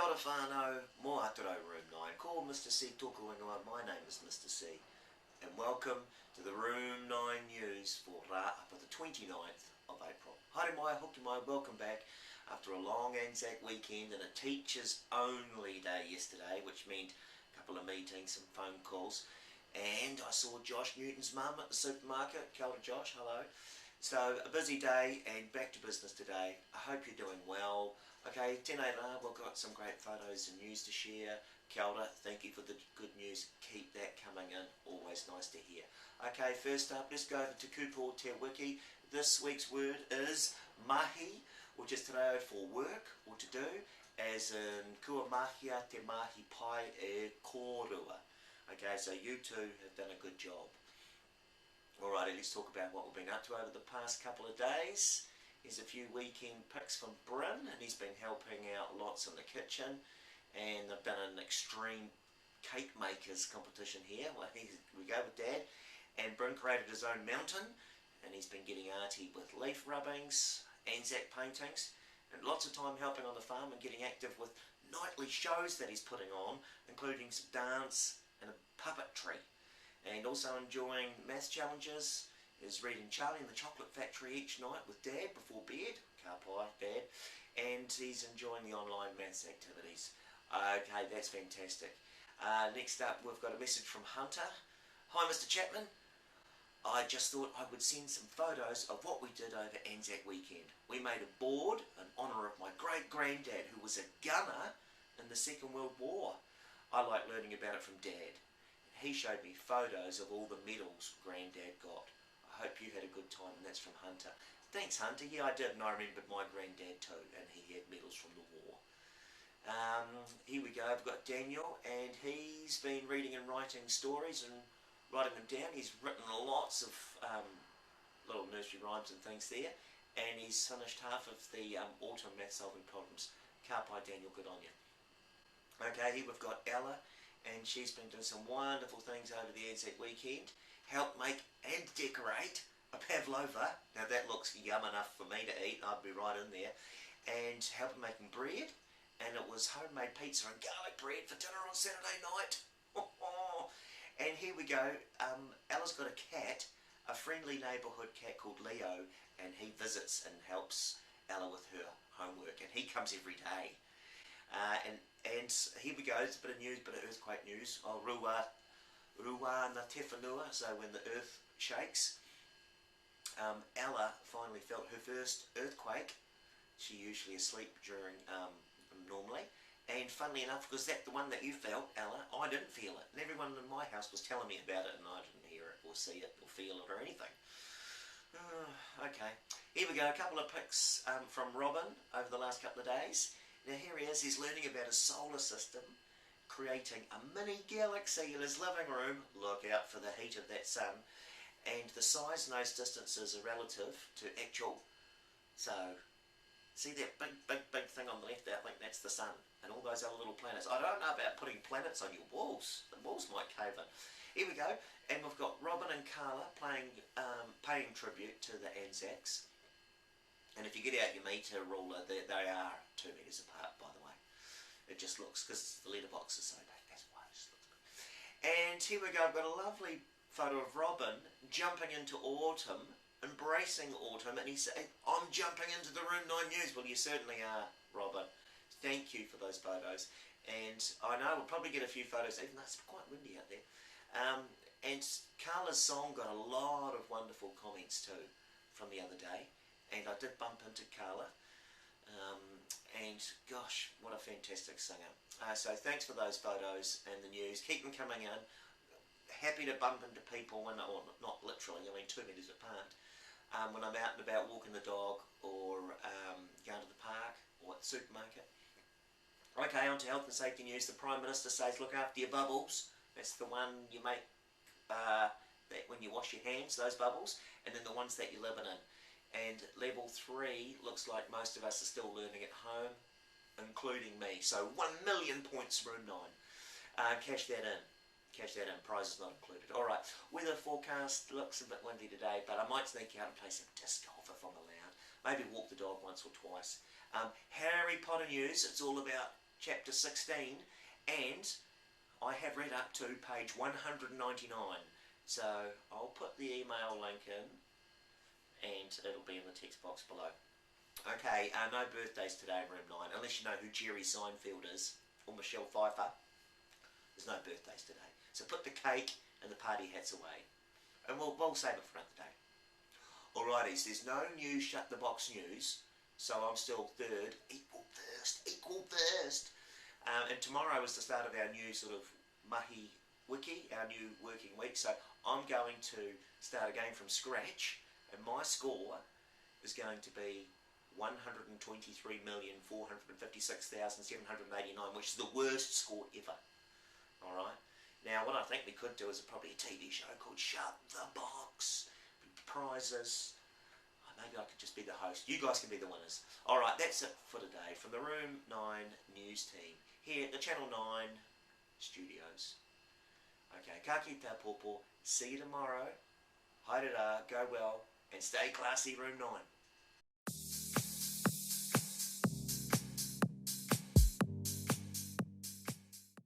Kia ora whānau, mō Aturau Room 9. Ko Mr. C tōku ingoa, my name is Mr. C. And welcome to the Room 9 News for Rā'apa the 29th of April. Haere mai, hoki mai, welcome back after a long Anzac weekend and a teachers only day yesterday, which meant a couple of meetings, some phone calls. And I saw Josh Newton's mum at the supermarket. Kia ora Josh, hello. So a busy day and back to business today. I hope you're doing well. Okay, tēnei rā, we've got some great photos and news to share. Kia ora, thank you for the good news. Keep that coming in, always nice to hear. Okay, first up, let's go over to Kupo Te Wiki. This week's word is mahi, which is te reo for work or to do, as in kua mahia te mahi pai e kōrua. Okay, so you two have done a good job. Alrighty, let's talk about what we've been up to over the past couple of days. Here's a few weekend pics from Bryn, and he's been helping out lots in the kitchen. And they've done an extreme cake makers competition here. Well, we go with Dad. And Bryn created his own mountain, and he's been getting arty with leaf rubbings, Anzac paintings, and lots of time helping on the farm and getting active with nightly shows that he's putting on, including some dance and a puppetry. And also enjoying maths challenges, is reading Charlie and the Chocolate Factory each night with Dad before bed, ka pai, Dad, and he's enjoying the online maths activities. Okay, that's fantastic. Next up, we've got a message from Hunter. Hi, Mr. Chapman. I just thought I would send some photos of what we did over Anzac weekend. We made a board in honour of my great-granddad, who was a gunner in the Second World War. I like learning about it from Dad. He showed me photos of all the medals Granddad got. I hope you had a good time, and that's from Hunter. Thanks, Hunter. Yeah, I did, and I remembered my granddad too, and he had medals from the war. Here we go. I've got Daniel, and he's been reading and writing stories and writing them down. He's written lots of little nursery rhymes and things there, and he's finished half of the autumn math solving problems. Ka pai, Daniel, good on you. Okay, here we've got Ella, and she's been doing some wonderful things over the Anzac weekend. Help make and decorate a pavlova. Now that looks yum enough for me to eat. I'd be right in there. And help making bread. And it was homemade pizza and garlic bread for dinner on Saturday night. And here we go. Ella's got a cat, a friendly neighbourhood cat called Leo, and he visits and helps Ella with her homework. And he comes every day. And here we go. It's a bit of news, bit of earthquake news. Oh, Rua na te whanua, so when the earth shakes. Ella finally felt her first earthquake. She usually asleep during normally, and funnily enough, because that's the one that you felt, Ella, I didn't feel it, and everyone in my house was telling me about it, and I didn't hear it or see it or feel it or anything. Okay, here we go. A couple of pics from Robin over the last couple of days. Now here he is. He's learning about his solar system, creating a mini galaxy in his living room. Look out for the heat of that sun. And the size and those distances are relative to actual. So, see that big thing on the left there? I think that's the sun. And all those other little planets. I don't know about putting planets on your walls. The walls might cave in. Here we go. And we've got Robin and Carla paying tribute to the Anzacs. And if you get out your meter ruler, they are 2 metres apart, by the way. It just looks, because the letterbox is so big, that's why it just looks big. And here we go, I've got a lovely photo of Robin jumping into autumn, embracing autumn, and he said, I'm jumping into the Room 9 News. Well, you certainly are, Robin. Thank you for those photos. And I know we'll probably get a few photos, even though it's quite windy out there. And Carla's song got a lot of wonderful comments too from the other day. And I did bump into Carla. And gosh, what a fantastic singer. So thanks for those photos and the news. Keep them coming in. Happy to bump into people when, or not literally, I mean 2 metres apart, when I'm out and about walking the dog or going to the park or at the supermarket. Okay, on to health and safety news. The Prime Minister says look after your bubbles. That's the one you make that when you wash your hands, those bubbles, and then the ones that you're living in. And level 3 looks like most of us are still learning at home, including me. So 1 million points, Room 9. Cash that in. Cash that in. Prizes not included. Alright, weather forecast looks a bit windy today, but I might sneak out and play some disc golf if I'm allowed. Maybe walk the dog once or twice. Harry Potter news. It's all about chapter 16, and I have read up to page 199. So I'll put the email link in, and it'll be in the text box below. Okay, no birthdays today in room 9, unless you know who Jerry Seinfeld is, or Michelle Pfeiffer. There's no birthdays today. So put the cake and the party hats away, and we'll save it for another day. Alrighties, there's no new Shut the Box news, so I'm still third, equal first. And tomorrow is the start of our new sort of mahi wiki, our new working week, so I'm going to start again from scratch, and my score is going to be 123,456,789, which is the worst score ever. Alright, now what I think we could do is probably a TV show called Shut the Box. Prizes. Maybe I could just be the host. You guys can be the winners. Alright, that's it for today from the Room 9 news team here at the Channel 9 studios. Okay, ka kite popo. See you tomorrow. Haere rā, go well, and stay classy, Room 9.